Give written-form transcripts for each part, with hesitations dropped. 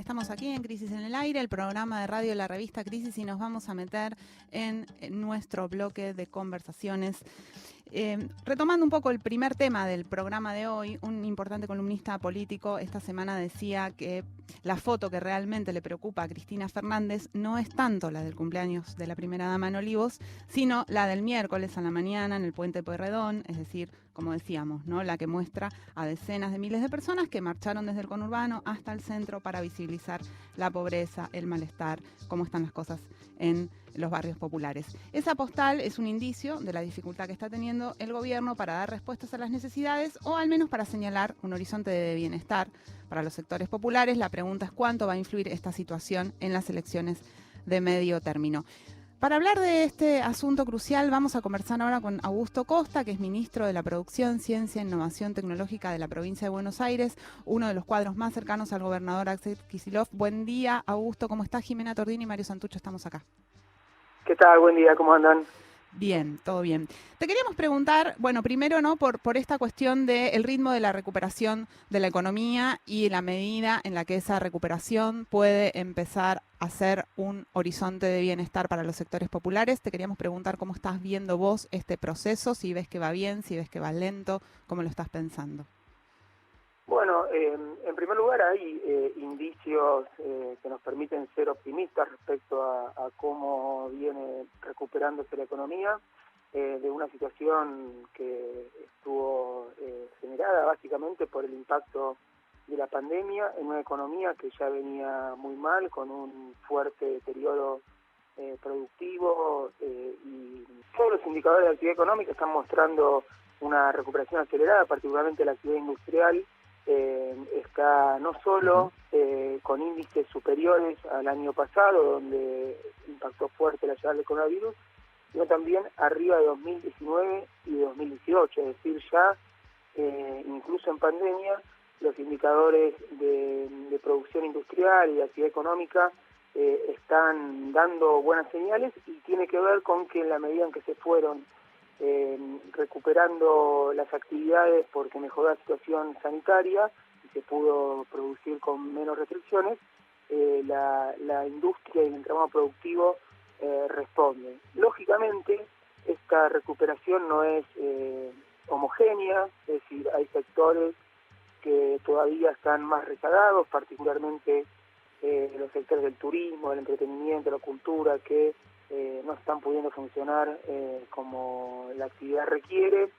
estamos aquí en Crisis en el Aire, el programa de radio de la revista Crisis, y nos vamos a meter en nuestro bloque de conversaciones. Retomando un poco el primer tema del programa de hoy, un importante columnista político esta semana decía que la foto que realmente le preocupa a Cristina Fernández no es tanto la del cumpleaños de la primera dama en Olivos, sino la del miércoles a la mañana en el Puente Pueyrredón, es decir, como decíamos, ¿no?, la que muestra a decenas de miles de personas que marcharon desde el conurbano hasta el centro para visibilizar la pobreza, el malestar, cómo están las cosas en los barrios populares. Esa postal es un indicio de la dificultad que está teniendo el gobierno para dar respuestas a las necesidades, o al menos para señalar un horizonte de bienestar para los sectores populares. La pregunta es cuánto va a influir esta situación en las elecciones de medio término. Para hablar de este asunto crucial vamos a conversar ahora con Augusto Costa, que es ministro de la Producción, Ciencia e Innovación Tecnológica de la provincia de Buenos Aires, uno de los cuadros más cercanos al gobernador Axel Kicillof. Buen día, Augusto, ¿cómo estás? Jimena Tordini y Mario Santucho estamos acá. ¿Qué tal? Buen día, ¿cómo andan? Bien, todo bien. Te queríamos preguntar, bueno, primero, ¿no?, por esta cuestión del ritmo de la recuperación de la economía y la medida en la que esa recuperación puede empezar a ser un horizonte de bienestar para los sectores populares. Te queríamos preguntar cómo estás viendo vos este proceso, si ves que va bien, si ves que va lento, cómo lo estás pensando. Bueno, en primer lugar hay indicios que nos permiten ser optimistas respecto a cómo viene recuperándose la economía de una situación que estuvo generada básicamente por el impacto de la pandemia en una economía que ya venía muy mal, con un fuerte deterioro productivo, y todos los indicadores de actividad económica están mostrando una recuperación acelerada, particularmente la actividad industrial. Está no solo con índices superiores al año pasado, donde impactó fuerte la llegada del coronavirus, sino también arriba de 2019 y 2018, es decir, ya incluso en pandemia los indicadores de producción industrial y de actividad económica están dando buenas señales, y tiene que ver con que en la medida en que se fueron recuperando las actividades porque mejoró la situación sanitaria y se pudo producir con menos restricciones, la industria y el entramado productivo responde. Lógicamente, esta recuperación no es homogénea, es decir, hay sectores que todavía están más rezagados, particularmente los sectores del turismo, del entretenimiento, la cultura, que no están pudiendo funcionar como la actividad requiere.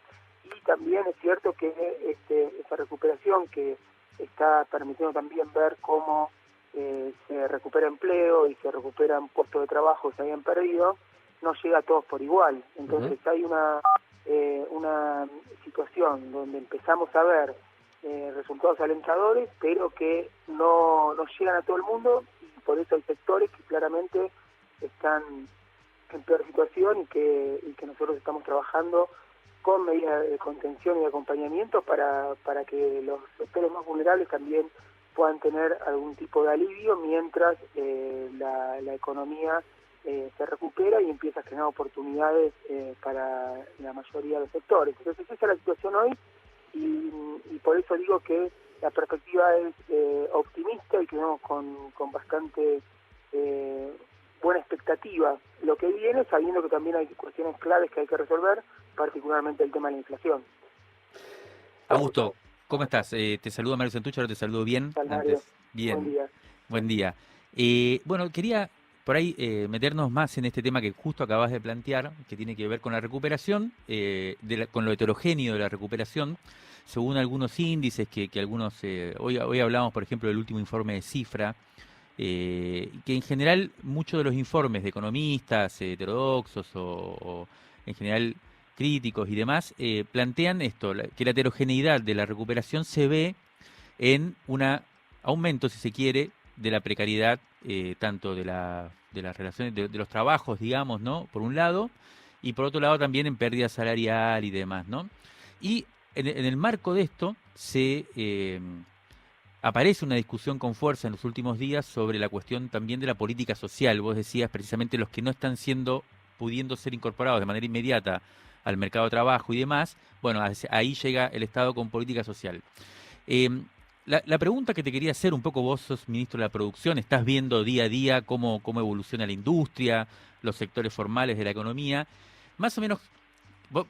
Y también es cierto que esa recuperación que está permitiendo también ver cómo se recupera empleo y se recuperan puestos de trabajo que se habían perdido, no llega a todos por igual. Entonces hay una situación donde empezamos a ver resultados alentadores, pero que no llegan a todo el mundo, y por eso hay sectores que claramente están en peor situación y que nosotros estamos trabajando con medidas de contención y de acompañamiento para que los sectores más vulnerables también puedan tener algún tipo de alivio mientras la economía se recupera y empieza a generar oportunidades para la mayoría de los sectores. Entonces esa es la situación hoy, y por eso digo que la perspectiva es optimista, y que vemos con bastante buena expectativa lo que viene, sabiendo que también hay cuestiones claves que hay que resolver, particularmente el tema de la inflación. Augusto, ¿cómo estás? Te saludo Mario Santucho, ahora te saludo bien. Mario, Bien, buen día. buen día. Bueno, quería por ahí meternos más en este tema que justo acabas de plantear, que tiene que ver con la recuperación, con lo heterogéneo de la recuperación, según algunos índices que algunos, hoy hablamos, por ejemplo, del último informe de Cifra, que en general muchos de los informes de economistas heterodoxos o en general críticos y demás, plantean esto, que la heterogeneidad de la recuperación se ve en un aumento, si se quiere, de la precariedad, tanto de las relaciones, de los trabajos, digamos, ¿no?, por un lado, y por otro lado también en pérdida salarial y demás, ¿no? Y en el marco de esto aparece una discusión con fuerza en los últimos días sobre la cuestión también de la política social. Vos decías precisamente los que no están pudiendo ser incorporados de manera inmediata al mercado de trabajo y demás. Bueno, ahí llega el Estado con política social. la pregunta que te quería hacer, un poco vos sos ministro de la producción, estás viendo día a día cómo evoluciona la industria, los sectores formales de la economía. Más o menos,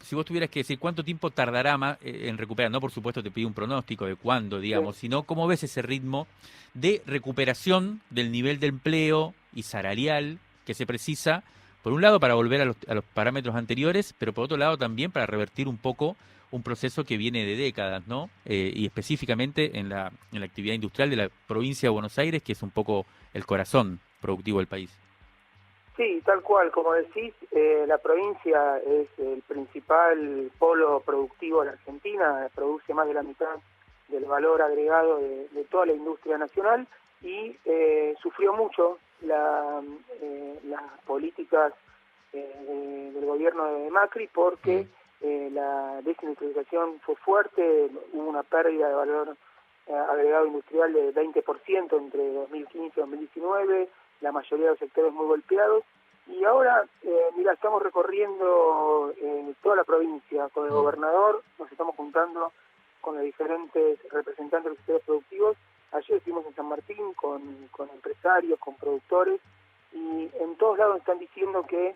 si vos tuvieras que decir cuánto tiempo tardará más en recuperar, no por supuesto te pido un pronóstico de cuándo, digamos, sino cómo ves ese ritmo de recuperación del nivel de empleo y salarial que se precisa, por un lado para volver a los parámetros anteriores, pero por otro lado también para revertir un poco un proceso que viene de décadas, ¿no? Y específicamente en la actividad industrial de la provincia de Buenos Aires, que es un poco el corazón productivo del país. Sí, tal cual, como decís, la provincia es el principal polo productivo de la Argentina, produce más de la mitad del valor agregado de toda la industria nacional y sufrió mucho las políticas del gobierno de Macri porque la desindustrialización fue fuerte, hubo una pérdida de valor agregado industrial de 20% entre 2015 y 2019, la mayoría de los sectores muy golpeados, y ahora, mira, estamos recorriendo toda la provincia con el gobernador, nos estamos juntando con los diferentes representantes de los sectores productivos. Ayer estuvimos en San Martín con empresarios, con productores, y en todos lados están diciendo que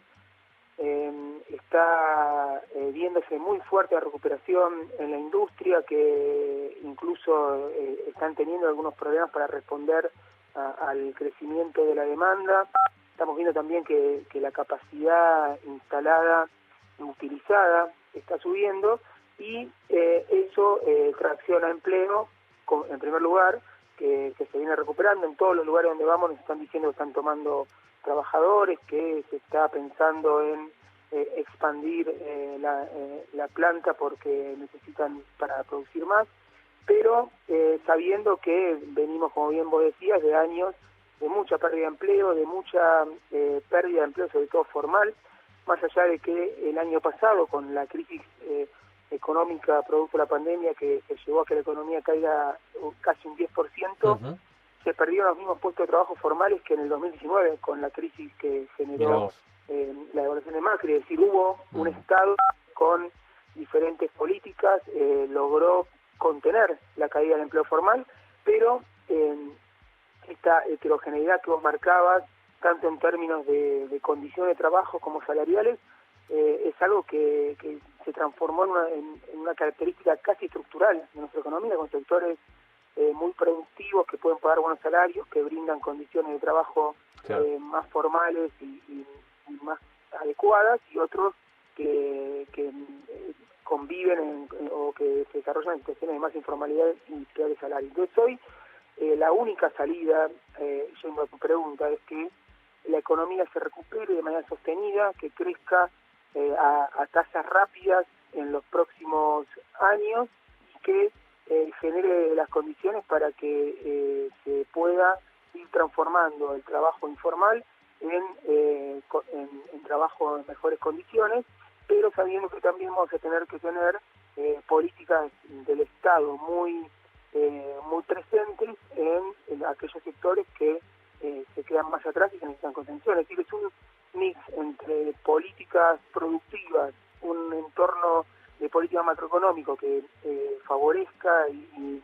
está viéndose muy fuerte la recuperación en la industria, que incluso están teniendo algunos problemas para responder al crecimiento de la demanda. Estamos viendo también que la capacidad instalada, utilizada, está subiendo y eso tracciona empleo, en primer lugar, que se viene recuperando. En todos los lugares donde vamos nos están diciendo que están tomando trabajadores, que se está pensando en expandir la planta porque necesitan para producir más, pero sabiendo que venimos, como bien vos decías, de años de mucha pérdida de empleo, de mucha pérdida de empleo, sobre todo formal, más allá de que el año pasado, con la crisis económica producto de la pandemia que llevó a que la economía caiga casi un 10%, se perdieron los mismos puestos de trabajo formales que en el 2019, con la crisis que generó la devaluación de Macri. Es decir, hubo un Estado con diferentes políticas, logró contener la caída del empleo formal, pero esta heterogeneidad que vos marcabas, tanto en términos de condiciones de trabajo como salariales, es algo que se transformó en una característica casi estructural de nuestra economía, con sectores muy productivos que pueden pagar buenos salarios, que brindan condiciones de trabajo más formales y más adecuadas, y otros que conviven o que se desarrollan en situaciones de más informalidad y peores salarios. Entonces hoy la única salida, yendo a tu pregunta, es que la economía se recupere de manera sostenida, que crezca a tasas rápidas en los próximos años y que genere las condiciones para que se pueda ir transformando el trabajo informal en trabajo en mejores condiciones, pero sabiendo que también vamos a tener que tener políticas del Estado muy presentes en aquellos sectores que se quedan más atrás y que necesitan contención. Es decir, es un mix entre políticas productivas, un entorno de política macroeconómico que favorezca y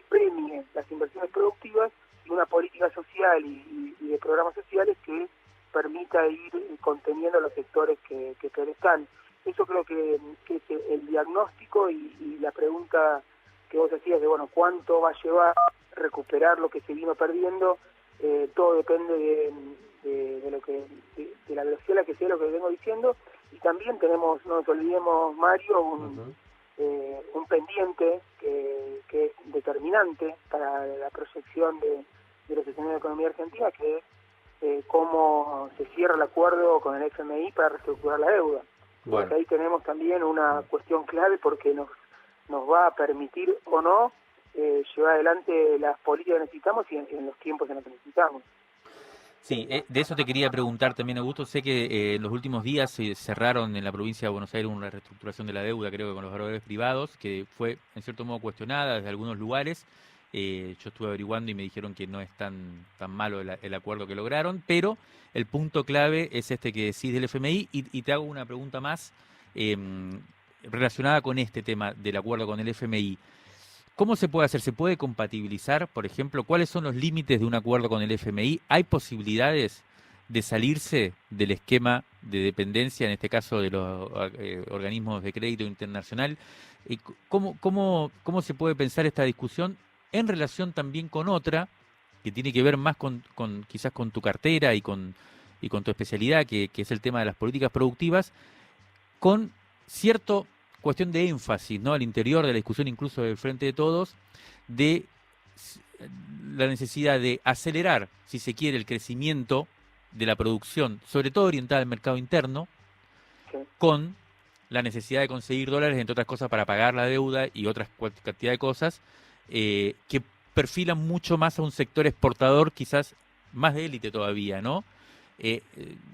premie las inversiones productivas, y una política social y de programas sociales que permita ir conteniendo los sectores que peor están. Eso creo que es el diagnóstico y la pregunta que vos hacías de, bueno, ¿cuánto va a llevar recuperar lo que se vino perdiendo? Todo depende de la velocidad a la que sea lo que vengo diciendo, y también tenemos, no nos olvidemos, Mario, un pendiente que es determinante para la proyección de los escenarios de economía argentina, que es cómo se cierra el acuerdo con el FMI para reestructurar la deuda. Bueno. Ahí tenemos también una cuestión clave porque nos va a permitir o no llevar adelante las políticas que necesitamos y en los tiempos que necesitamos. Sí, de eso te quería preguntar también, Augusto. Sé que en los últimos días se cerraron en la provincia de Buenos Aires una reestructuración de la deuda, creo que con los valores privados, que fue en cierto modo cuestionada desde algunos lugares. Yo estuve averiguando y me dijeron que no es tan malo el acuerdo que lograron, pero el punto clave es este que decís del FMI, y te hago una pregunta más relacionada con este tema del acuerdo con el FMI. ¿Cómo se puede hacer? ¿Se puede compatibilizar, por ejemplo? ¿Cuáles son los límites de un acuerdo con el FMI? ¿Hay posibilidades de salirse del esquema de dependencia, en este caso de los organismos de crédito internacional? ¿Cómo se puede pensar esta discusión en relación también con otra que tiene que ver más quizás con tu cartera y con tu especialidad, que es el tema de las políticas productivas, con cierto cuestión de énfasis, ¿no? Al interior de la discusión, incluso del Frente de Todos, de la necesidad de acelerar, si se quiere, el crecimiento de la producción, sobre todo orientada al mercado interno, Sí. con la necesidad de conseguir dólares, entre otras cosas, para pagar la deuda y otras cantidad de cosas, que perfilan mucho más a un sector exportador, quizás más de élite todavía, ¿no?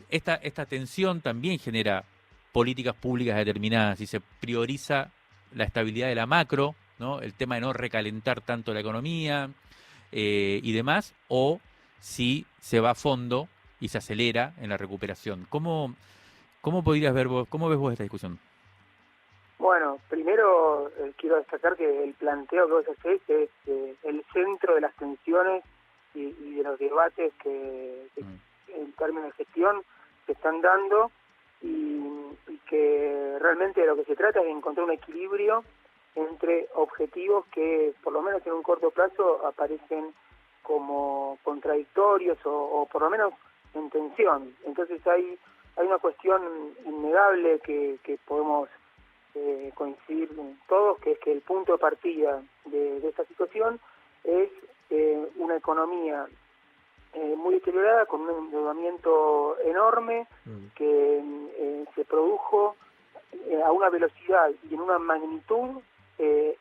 Esta tensión también genera políticas públicas determinadas y se prioriza la estabilidad de la macro, ¿no? El tema de no recalentar tanto la economía y demás, o si se va a fondo y se acelera en la recuperación. ¿Cómo podrías ver vos, cómo ves vos esta discusión? Bueno, primero quiero destacar que el planteo que vos hacés es el centro de las tensiones y de los debates que en términos de gestión se están dando y que realmente de lo que se trata es de encontrar un equilibrio entre objetivos que por lo menos en un corto plazo aparecen como contradictorios o por lo menos en tensión. Entonces hay una cuestión innegable que podemos coincidir todos, que es que el punto de partida de esta situación es una economía muy deteriorada, con un endeudamiento enorme que se produjo a una velocidad y en una magnitud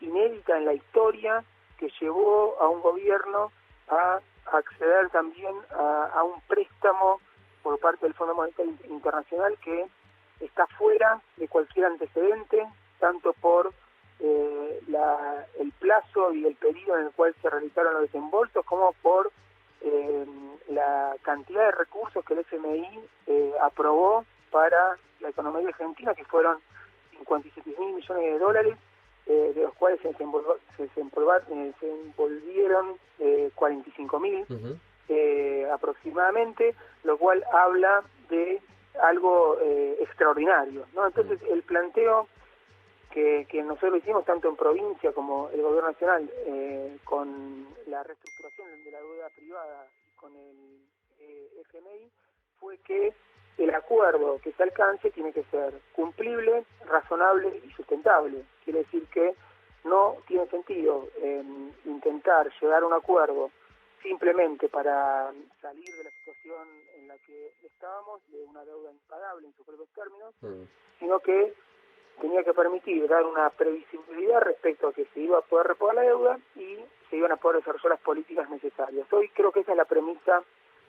inédita en la historia, que llevó a un gobierno a acceder también a un préstamo por parte del Fondo Monetario Internacional que está fuera de cualquier antecedente, tanto por el plazo y el periodo en el cual se realizaron los desembolsos, como por la cantidad de recursos que el FMI aprobó para la economía argentina, que fueron 57.000 millones de dólares, de los cuales se envolvieron 45.000 aproximadamente, lo cual habla de algo extraordinario, ¿no? Entonces el planteo que nosotros hicimos tanto en provincia como el gobierno nacional con la reestructuración de la deuda privada y con el FMI fue que el acuerdo que se alcance tiene que ser cumplible, razonable y sustentable. Quiere decir que no tiene sentido intentar llegar a un acuerdo simplemente para salir de la situación en la que estábamos, de una deuda impagable en sus propios términos, sino que tenía que permitir dar una previsibilidad respecto a que se iba a poder repagar la deuda y se iban a poder desarrollar las políticas necesarias. Hoy creo que esa es la premisa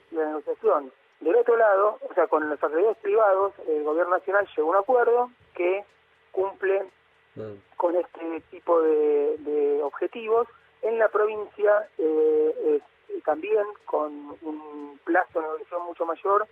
de la negociación. Del otro lado, o sea, con los acreedores privados, el gobierno nacional llegó a un acuerdo que cumple con este tipo de objetivos. En la provincia también con un plazo de negociación mucho mayor,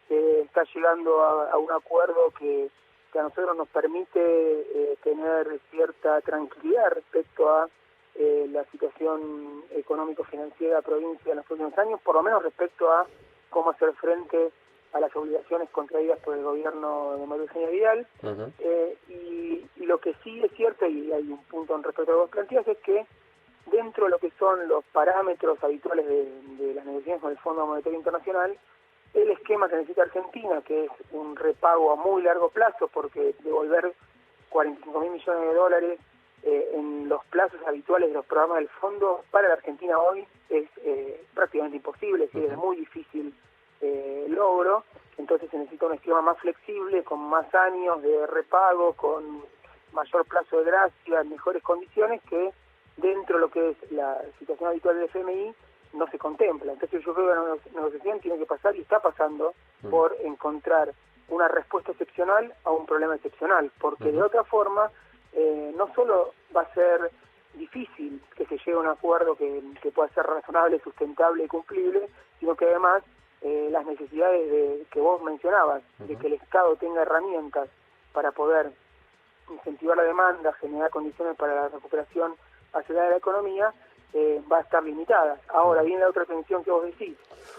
está llegando a un acuerdo que a nosotros nos permite tener cierta tranquilidad respecto a la situación económico-financiera de la provincia en los últimos años, por lo menos respecto a cómo hacer frente a las obligaciones contraídas por el gobierno de María Eugenia Vidal. Y lo que sí es cierto, y hay un punto en respecto a lo que vos planteas, es que dentro de lo que son los parámetros habituales de las negociaciones con el Fondo Monetario Internacional, el esquema que necesita Argentina, que es un repago a muy largo plazo, porque devolver 45.000 millones de dólares en los plazos habituales de los programas del fondo para la Argentina hoy es prácticamente imposible, es decir, es muy difícil logro. Entonces se necesita un esquema más flexible, con más años de repago, con mayor plazo de gracia, mejores condiciones, que dentro de lo que es la situación habitual del FMI no se contempla. Entonces yo creo que la negociación tiene que pasar, y está pasando, por encontrar una respuesta excepcional a un problema excepcional, porque de otra forma no solo va a ser difícil que se llegue a un acuerdo que pueda ser razonable, sustentable y cumplible, sino que además las necesidades que vos mencionabas, de que el Estado tenga herramientas para poder incentivar la demanda, generar condiciones para la recuperación acelerar la economía, va a estar limitada. Ahora viene la otra tensión que vos decís.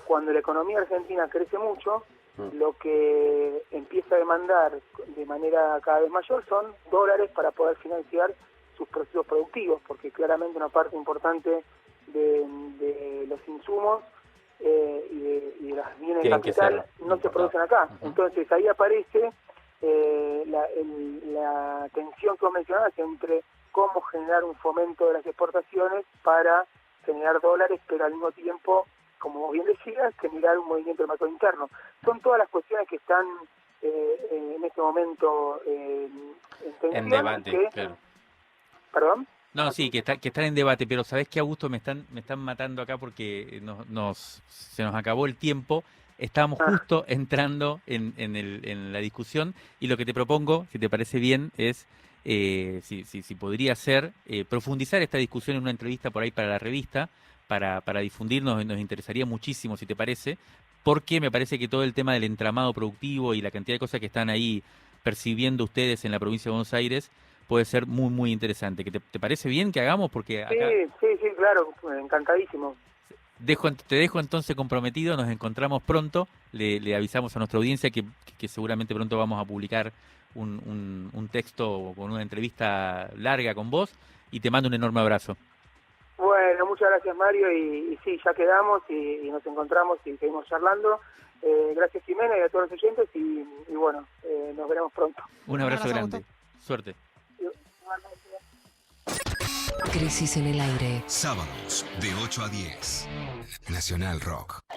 Cuando la economía argentina crece mucho, lo que empieza a demandar de manera cada vez mayor son dólares para poder financiar sus procesos productivos, porque claramente una parte importante de los insumos y de los bienes de capital no se producen acá. Entonces ahí aparece la tensión que vos mencionabas entre cómo generar un fomento de las exportaciones para generar dólares, pero al mismo tiempo, como vos bien decías, generar un movimiento del mercado interno. Son todas las cuestiones que están en este momento en tensión. En debate, claro. ¿Perdón? No, sí, que están en debate, pero ¿sabés qué, Augusto? Me están matando acá porque se nos acabó el tiempo. Estábamos justo entrando en la discusión y lo que te propongo, si te parece bien, es si podría ser profundizar esta discusión en una entrevista por ahí para la revista, para difundirnos, nos interesaría muchísimo, si te parece, porque me parece que todo el tema del entramado productivo y la cantidad de cosas que están ahí percibiendo ustedes en la provincia de Buenos Aires puede ser muy, muy interesante. ¿Te parece bien que hagamos? Porque acá... Sí, claro, encantadísimo. Te dejo entonces comprometido, nos encontramos pronto, le avisamos a nuestra audiencia que seguramente pronto vamos a publicar un texto con una entrevista larga con vos y te mando un enorme abrazo. Bueno, muchas gracias Mario y sí, ya quedamos y nos encontramos y seguimos charlando. Gracias Jimena y a todos los oyentes y bueno, nos veremos pronto. Un abrazo grande, suerte. Crisis en el aire. Sábados de 8 a 10. Nacional Rock.